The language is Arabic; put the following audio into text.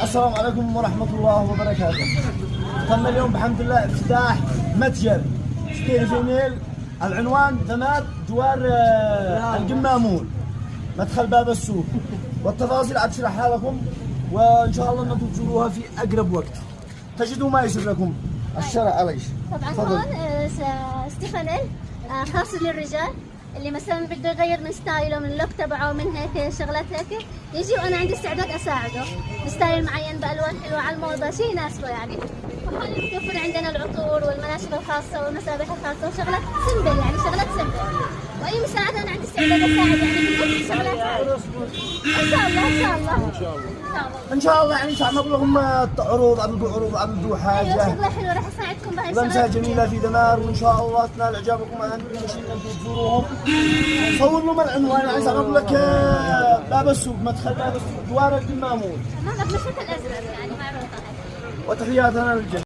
السلام عليكم ورحمة الله وبركاته. تم اليوم بحمد الله افتتاح متجر ستيل فيميل. العنوان ثماد جوار القمامون، مدخل باب السوق، والتفاصيل عاد اشرحها لكم، وان شاء الله انكم تزوروها في اقرب وقت تجدوا ما يسر لكم الشرع عليش. طبعا هون ستيفانيل خاص للرجال اللي مثلا بده يغير من ستايله، من اللوك تبعه، من هيك شغلات هيك يجي، وانا عندي استعداد اساعده بستايل معين بالوان حلوه على الموضه، شيء يناسبه يعني. وهون بتوفر عندنا العطور والمناشف الخاصه والمسابح الخاصه وشغلات سمبل، يعني شغلات سمبل، واي مساعده انا عندي استعداد اساعد يعني في كل الشغلات هاي. ان شاء الله ان شاء الله ان شاء الله ان شاء الله. يعني ساعة نقول لهم عروض، عبدوا حاجه. ايوه شغله حلوه راح اساعدكم بهاي الشغلات. لمسه جميله في دمار، وان شاء الله تنال اعجابكم. اهم شيء انكم تزوروهم. صور لهم العنوان. يعني ساعة نقول لك باب السوق، مدخل باب السوق، جوار القمامون. هذا بمشيت الازرق يعني معروفه هاي. وتحياتنا للجميع.